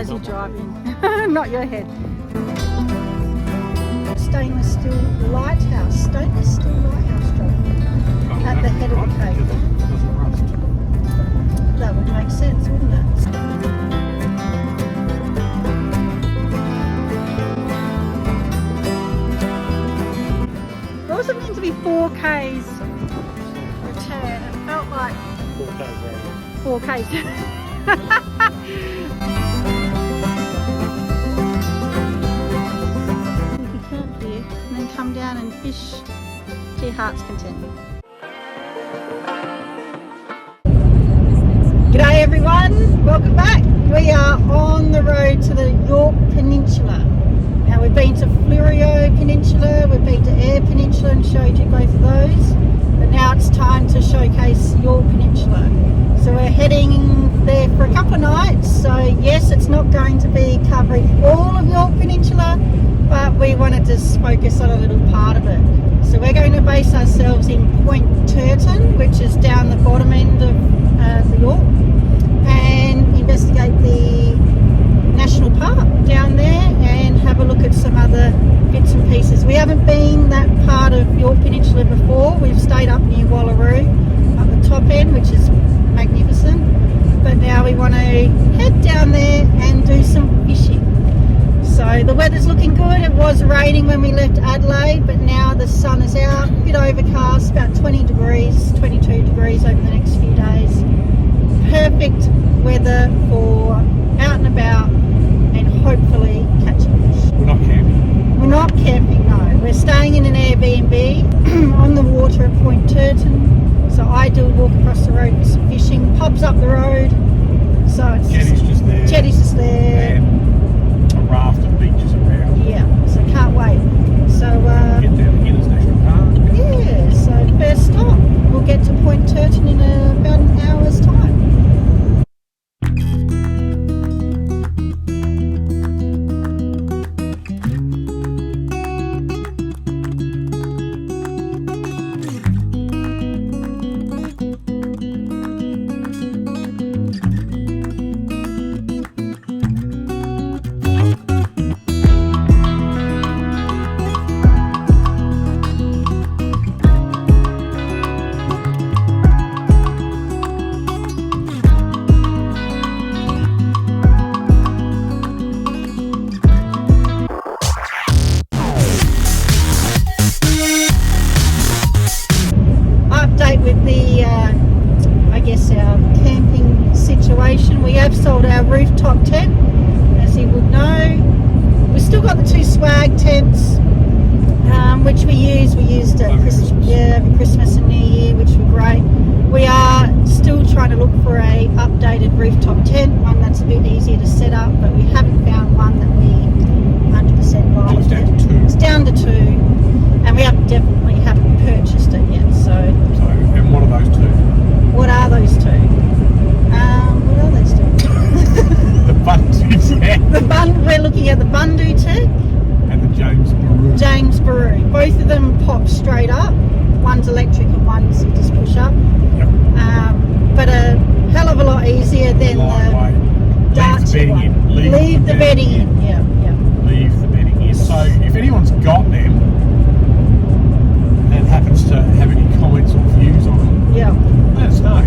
as you drive in. Not your head. Stainless steel lighthouse. Stainless steel lighthouse, Dolphin. At the head of the cave. Doesn't rust. That would make sense, wouldn't it? What was it meant to be 4Ks return? It felt like 4Ks. You can camp here and then come down and fish to your heart's content. G'day everyone, welcome back. We are on the road to the Yorke Peninsula. Now we've been to Fleurieu Peninsula, we've been to Eyre Peninsula and showed you both of those. But now it's time to showcase Yorke Peninsula. So we're heading there for a couple of nights. So yes, it's not going to be covering all of Yorke Peninsula, but we want to just focus on a little part of it. So we're going to base ourselves in Point Turton, which is down the bottom end of the Yorke, and investigate the National Park down there and have a look at some other bits and pieces. We haven't been that part of Yorke Peninsula before. We've stayed up near Wallaroo at the top end, which is magnificent, but now we want to head down there and do some fishing. So the weather's looking good. It was raining when we left Adelaide, but now the sun is out, a bit overcast, about 20 degrees, 22 degrees over the next few days. Perfect weather for out and about and hopefully catching fish. We're not camping. We're not camping, no. We're staying in an Airbnb on the water at Point Turton. So ideal walk across the road for some fishing. Pub's up the road. So it's Jetty's just there. Jetty's just there. And a raft of beaches around. Yeah, so can't wait. So Get down to Innes National Park. yeah, so first stop. We'll get to Point Turton in about an hour's time. With the, I guess our camping situation, we have sold our rooftop tent, as you would know. We've still got the 2 swag tents, which we used at Christmas and New Year, which were great. We are still trying to look for a updated rooftop tent, one that's a bit easier to set up, but we haven't found one that we 100% like. It's down to 2. It's down to 2, and we definitely haven't purchased it yet. So and what are those 2? what are those 2? What are those 2? The Bundu tent. We're looking at the Bundu tent And the James Baru. Both of them pop straight up. One's electric and one's you just push up. Yep. But a hell of a lot easier than the Darty one. Leave the bedding in. Yeah. Leave the bedding in. So if anyone's got them and happens to have any comments or views on them, Yeah. let us know.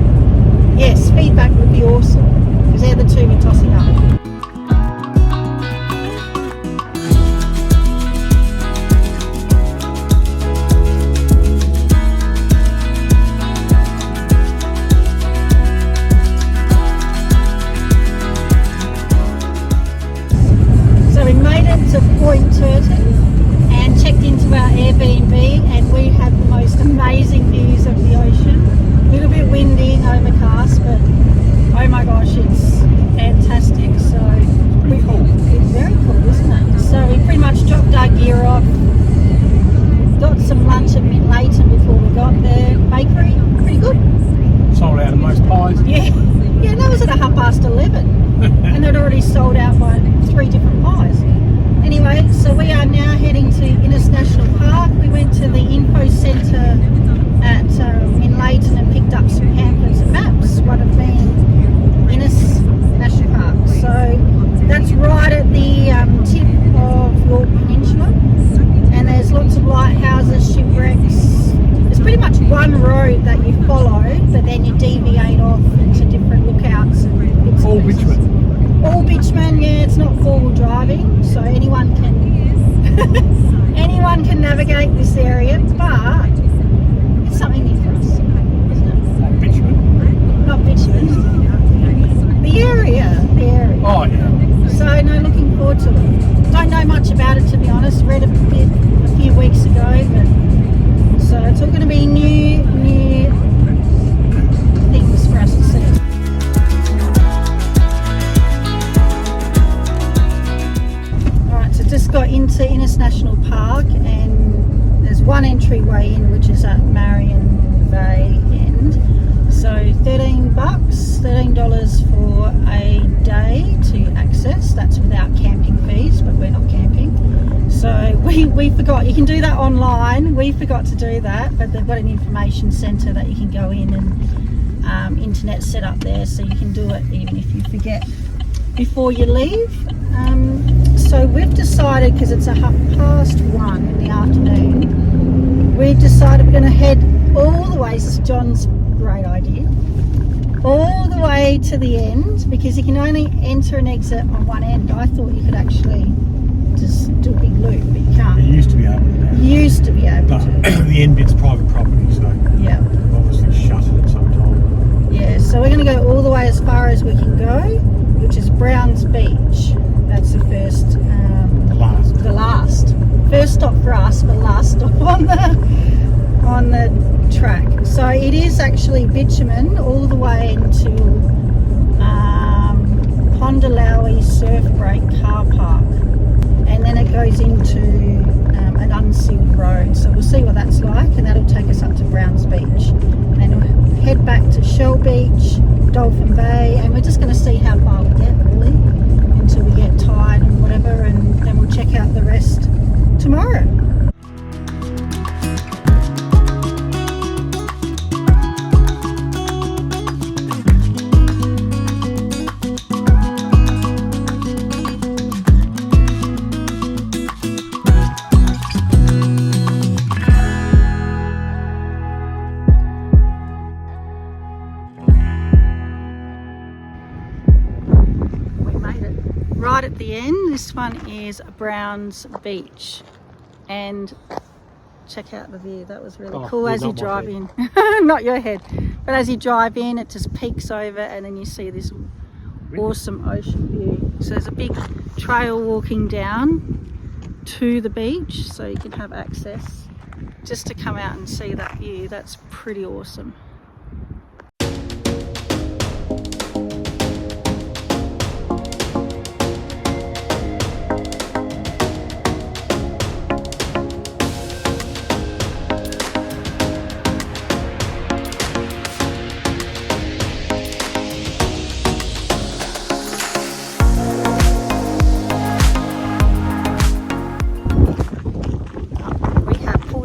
Yes, feedback would be awesome, because they're the 2 we're tossing up. So we made it to Point Turton and checked into our Airbnb, and we have the most amazing views of the ocean. A little bit windy and overcast, but oh my gosh, it's fantastic. So Pretty cool. it's very cool, isn't it? So we pretty much dropped our gear off, got some lunch at Mid-Leighton before we got there. Bakery, pretty good. Sold out of most pies. Yeah, that was at 11:30, and they'd already sold out by 3 different pies. Anyway, so we are now heading to Innes National Park. We went to the info centre at Mid-Leighton and picked up some pamphlets and maps, one of being Innes National Park. So that's one road that you follow, but then you deviate off into different lookouts and bits All and pieces. bitumen. All bitumen, yeah. It's not four-wheel driving, so anyone can anyone can navigate this area, but it's something new for us, isn't it? Not bitumen. Not bitumen. The area. Oh, yeah. So no, looking forward to it. Don't know much about it, to be honest. Read a bit a few weeks ago, but so it's all going to be new things for us to see. Alright, so just got into Innes National Park, and there's one entryway in, which is at Marion Bay end. So $13 for a day to access. That's without camping fees, but we're not camping. So we forgot. You can do that online. We forgot to do that, but they've got an information centre that you can go in, and internet set up there, so you can do it even if you forget before you leave. So we've decided, because it's 1:30 in the afternoon, we've decided we're going to head all the way. This is John's great idea. All the way to the end, because you can only enter and exit on one end. I thought you could actually just do a big loop, but you can't. You used to be able to now. Used to be able But to. the end bit's private property, so Yeah. they've obviously shut it at some time. Yeah, so we're going to go all the way as far as we can go, which is Browns Beach. That's the first, the last. First stop for us, but last stop on the track. So it is actually bitumen all the way into Pondalowie Surf Break car park, and then it goes into an unsealed road. So we'll see what that's like, and that'll take us up to Browns Beach, and then we'll head back to Shell Beach, Dolphin Bay, and we're just going to see how far we get, really, until we get tired and whatever, and then we'll check out the rest tomorrow. Right at the end, this one is Browns Beach, and check out the view. That was really cool as you drive in. Not your head, but as you drive in, it just peeks over, and then you see this awesome ocean view. So there's a big trail walking down to the beach, so you can have access just to come out and see that view. That's pretty awesome.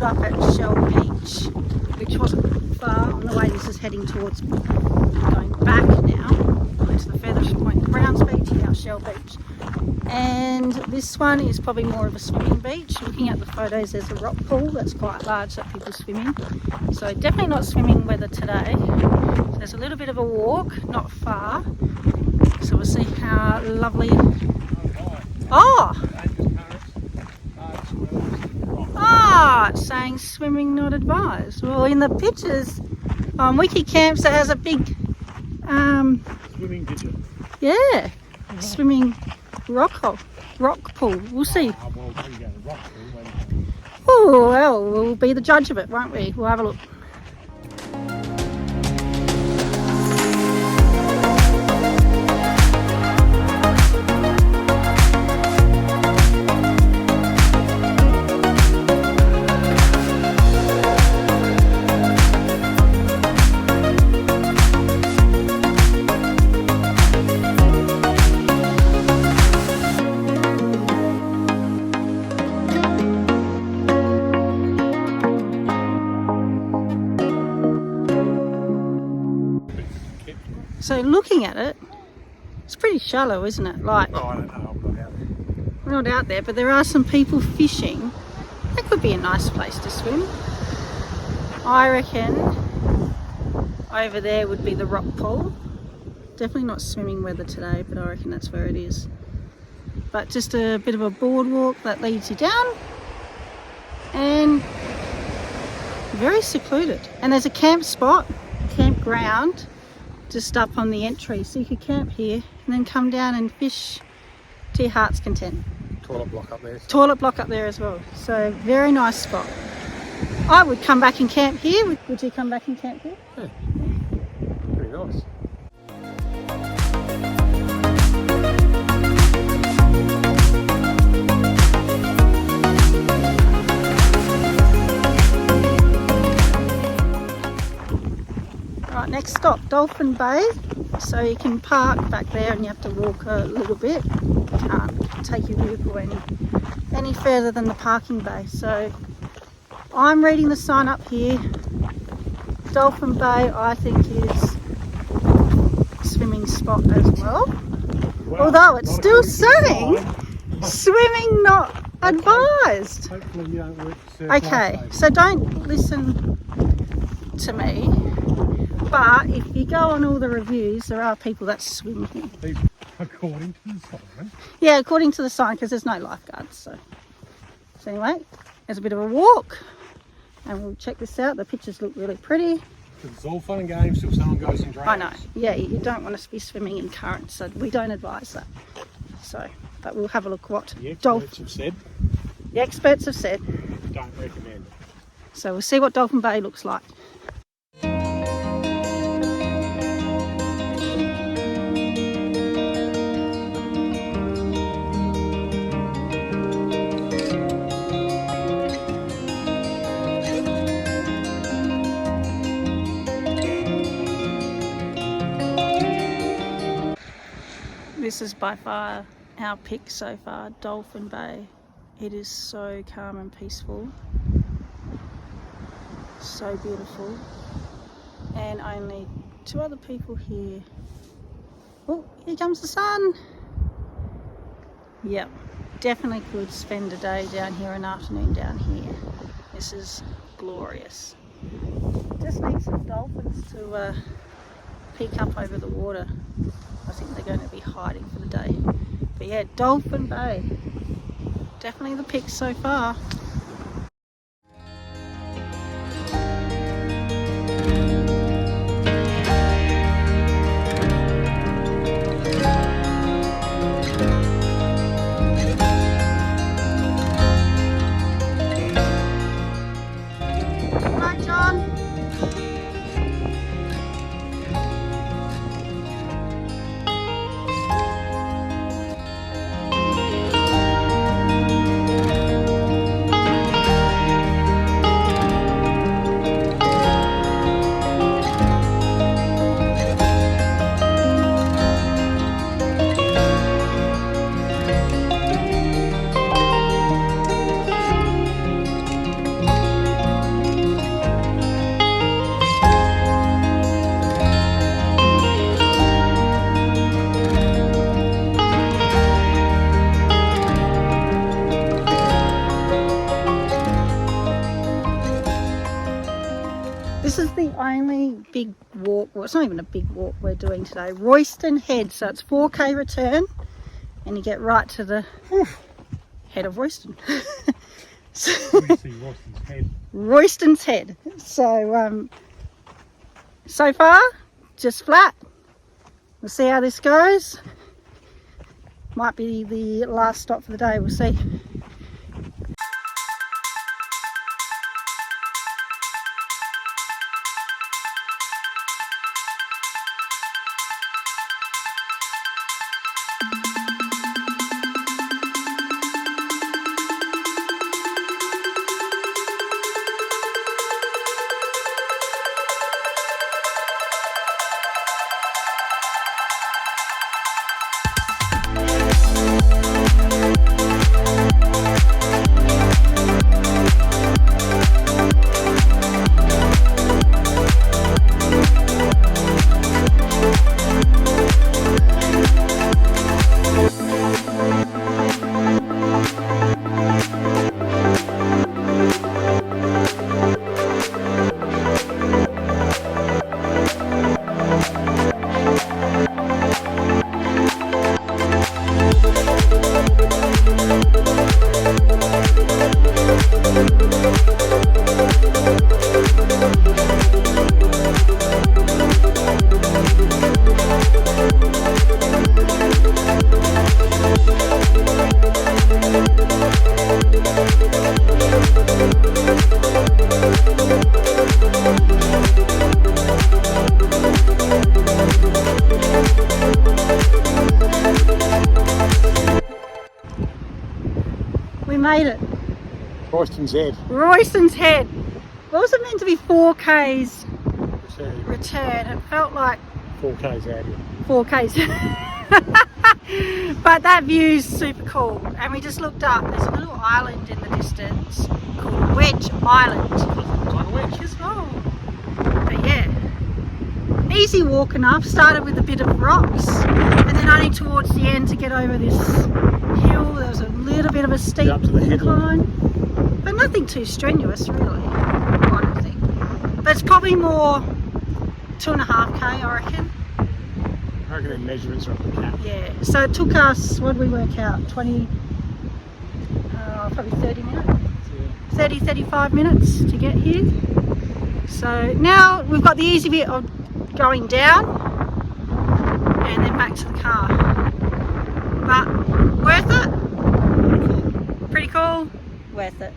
Up at Shell Beach, which wasn't far on the way. This is heading towards going back now to the furthest point, Browns Beach, now Shell Beach. And this one is probably more of a swimming beach. Looking at the photos, there's a rock pool that's quite large that people swim in. So definitely not swimming weather today. So there's a little bit of a walk, not far. So we'll see how lovely. It's saying swimming not advised. Well, in the pictures on Wiki Camps, it has a big Swimming digit. yeah, swimming rock pool. We'll see. Well, there you go, the rock pool, when- Oh, well, we'll be the judge of it, won't we? We'll have a look. So looking at it, it's pretty shallow, isn't it? Like, Oh, I don't know, I'm not out there. we're not out there, but there are some people fishing. That could be a nice place to swim. I reckon Over there would be the rock pool. Definitely not swimming weather today, but I reckon that's where it is. But just a bit of a boardwalk that leads you down, and very secluded. And there's a campground just up on the entry, so you could camp here and then come down and fish to your heart's content. Toilet block up there. Toilet block up there as well. So very nice spot. I would come back and camp here. Would you come back and camp here? Yeah. Pretty nice. Right, next stop, Dolphin Bay. So you can park back there and you have to walk a little bit. You can't take your vehicle any further than the parking bay. So I'm reading the sign up here. Dolphin Bay, I think, is a swimming spot as well. Although it's still saying swimming not advised. Hopefully you don't work Okay, so don't listen to me. But if you go on all the reviews, there are people that swim here. According to the sign. Yeah, according to the sign, because there's no lifeguards. So anyway, there's a bit of a walk. And we'll check this out. The pictures look really pretty. It's all fun and games till someone goes and drowns. I know. Yeah, you don't want to be swimming in currents, so we don't advise that. So, but we'll have a look what The experts have said. The experts have said. Don't recommend. So we'll see what Dolphin Bay looks like. This is by far our pick so far, Dolphin Bay. It is so calm and peaceful, so beautiful, and only 2 other people here. Oh, here comes the sun. Yep, definitely could spend a day down here, an afternoon down here. This is glorious. Just need some dolphins to peek up over the water. I think they're going to be hiding for the day. But yeah, Dolphin Bay. Definitely the pick so far. Right, John. This is the only big walk, well it's not even a big walk we're doing today, Royston Head. So it's 4k return and you get right to the head of Royston. So, you see Royston's head. Royston's Head. So, so far, just flat. We'll see how this goes. Might be the last stop for the day, we'll see. made it. Royston's Head. Royston's Head. It wasn't meant to be 4Ks Return. return. It felt like 4K's out here. 4Ks. But that view's super cool. And we just looked up. There's a little island in the distance called Wedge Island. Like a wedge. As well. But yeah, easy walk enough. Started with a bit of rocks, and then only towards the end to get over this hill. There was a little bit of a steep Up to the incline, but nothing too strenuous, really. I don't think. But it's probably more 2.5K, I reckon. I reckon the measurements are up the cap. Yeah. So it took us, what did we work out? Probably 30 minutes. 35 minutes to get here. So now we've got the easy bit of going down and then back to the car. But worth it? Pretty cool. Worth it.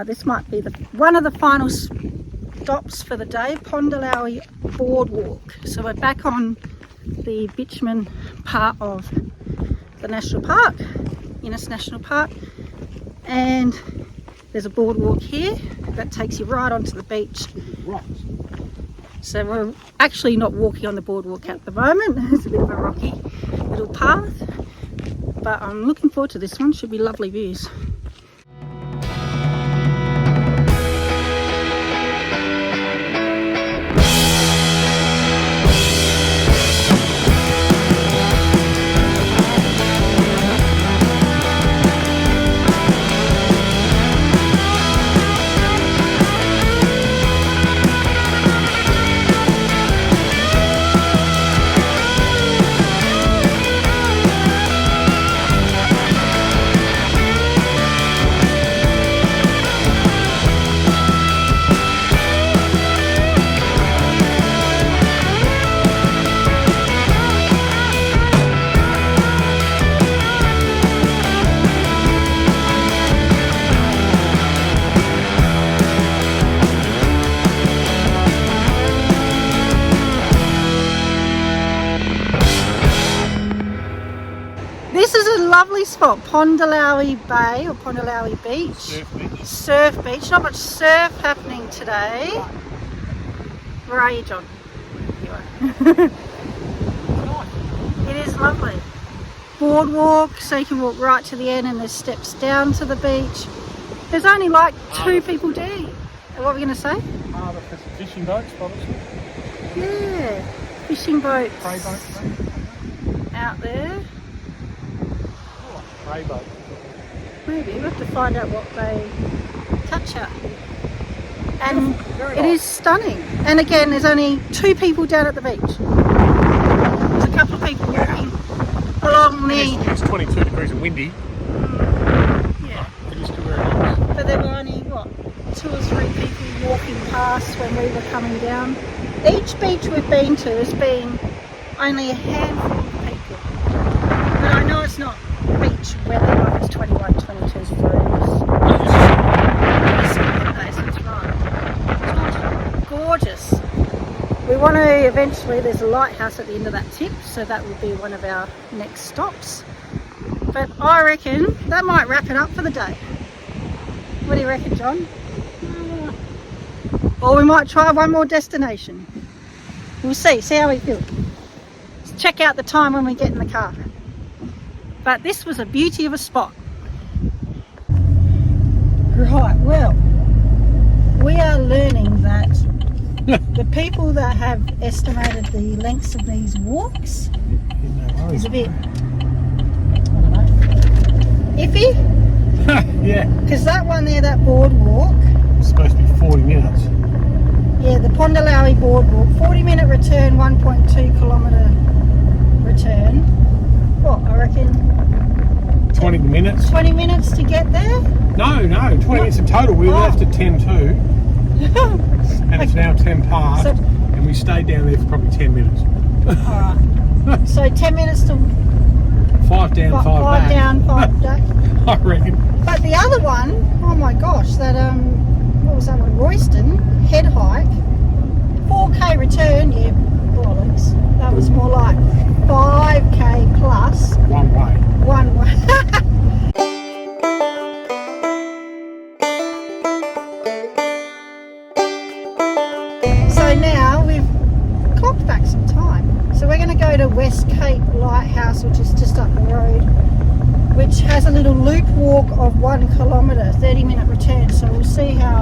This might be one of the final stops for the day, Pondalowie boardwalk. So we're back on the bitumen part of the national park, Innes National Park, and there's a boardwalk here that takes you right onto the beach. Rocks. So we're actually not walking on the boardwalk at the moment. It's a bit of a rocky little path, but I'm looking forward to this one. Should be lovely views. This is a lovely spot, Pondalowie Bay or Pondalowie Beach. Surf beach. Not much surf happening today. Where are you, John? It is lovely. Boardwalk, so you can walk right to the end and there's steps down to the beach. There's only like 2 people there. What were we going to say? The fishing boats, obviously. Yeah, fishing boats. Prey boats. Out there. Prey boat. Maybe we'll have to find out what they catch at. And Very it nice. is stunning. And again, there's only 2 people down at the beach. There's a couple of people walking along the. It's 22 degrees and windy. Yeah. It is to where it is. But there were only 2 or 3 people walking past when we were coming down. Each beach we've been to has been only a handful of people. But I know it's not beach weather like it's 21, 22 degrees. That's right. It's gorgeous. We want to eventually, there's a lighthouse at the end of that tip, so that will be one of our next stops. But I reckon that might wrap it up for the day. What do you reckon, John? Or we might try one more destination. We'll see how we feel. Let's check out the time when we get in the car. But this was a beauty of a spot. Right, well, we are learning that the people that have estimated the lengths of these walks is a bit, I don't know, iffy. Yeah. Because that one there, that boardwalk, It's supposed to be 40 minutes. yeah, the Pondalowie boardwalk, 40-minute return, 1.2 kilometre return. What, I reckon 20 minutes? 20 minutes to get there? No, 20 minutes in total. We left at 10 to, and it's now 10 past, So- and we stayed down there for probably 10 minutes. Alright. So 10 minutes to 5 down, 5 5 back. down, 5 back. I reckon. But the other one, oh my gosh, that what was that one? Royston head hike, 4k return. Yeah, bollocks. That was more like 5k plus One way. one way. So now we've clocked back some time. So we're going to go to West Cape Lighthouse, which is just up the road, which has a little loop walk of 1 kilometre, 30-minute return. So we'll see how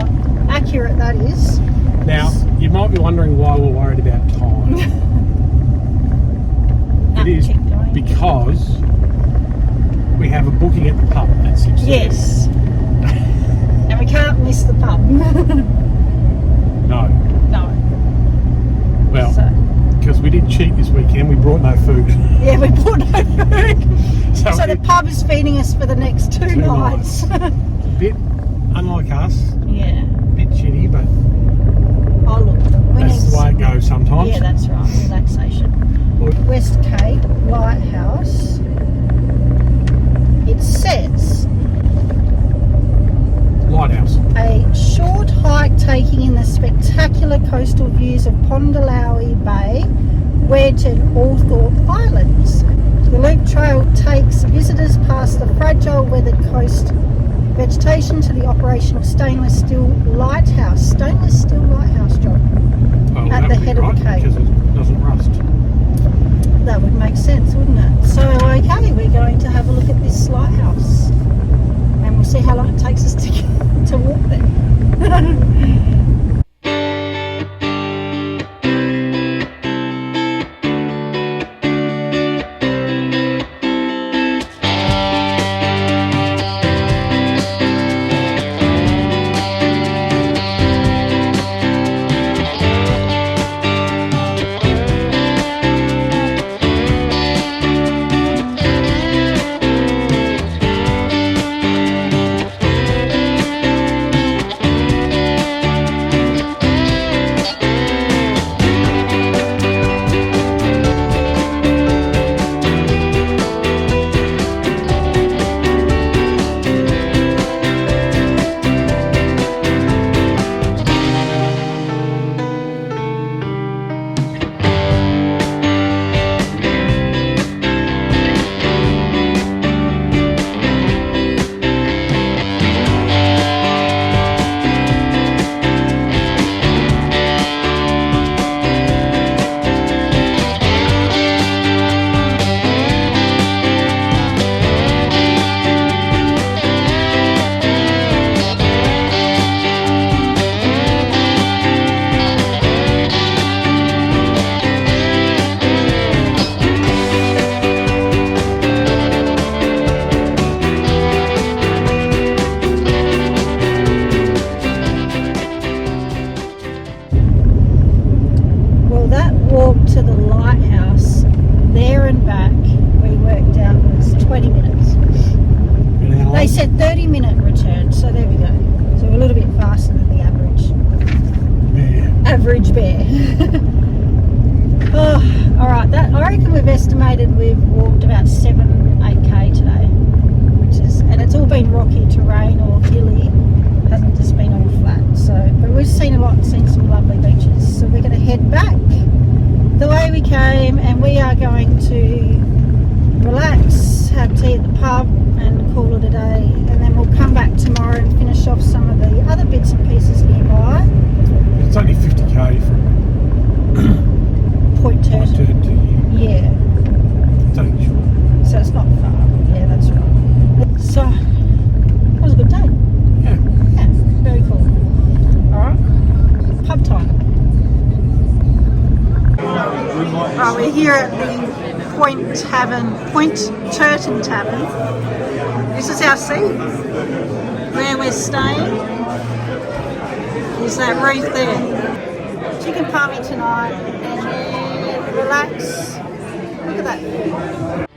accurate that is. Now, you might be wondering why we're worried about time. It is keep going. because we have a booking at the pub at 6:30. Yes. And we can't miss the pub. No. No. Well, So, because we did cheat this weekend, we brought no food. yeah, we bought no food. So the it- pub is feeding us for the next two nights. a bit unlike us, Yeah. a bit shitty, but Oh look, we that's need the way it goes sometimes. Yeah, that's right. Relaxation. West Cape Lighthouse. It says Lighthouse. a short hike taking in the spectacular coastal views of Pondalowie Bay, Wedge and Althorpe Islands. The loop trail takes visitors past the fragile weathered coast vegetation to the operational stainless steel lighthouse. Stainless steel lighthouse, John. Well, At that the would be head of the right, cape. because it doesn't rust. That would make sense, wouldn't it? So, okay, we're going to have a look at this lighthouse. And we'll see how long it takes us to walk there. To the lighthouse there and back, we worked out was 20 minutes. And how long? They said 30-minute return, so there we go. So we're a little bit faster than the average bear. Oh, all right. That I reckon we've estimated we've walked about 7-8k today, and it's all been rocky terrain or hilly. It hasn't just been all flat. So, but we've seen a lot and seen some lovely beaches. So we're going to head back the way we came, and we are going to relax, have tea at the pub and call it a day, and then we'll come back tomorrow and finish off some of the other bits and pieces nearby. It's only 50k from Point Turtle. to here. Yeah, It's only short. so it's not far. Yeah, that's right. So that was a good day. Yeah. Yeah, very cool. Alright, pub time. Right, we're here at the Point Turton Tavern. This is our seat. Where we're staying is that roof there. Chicken palmy tonight, and then relax. Look at that.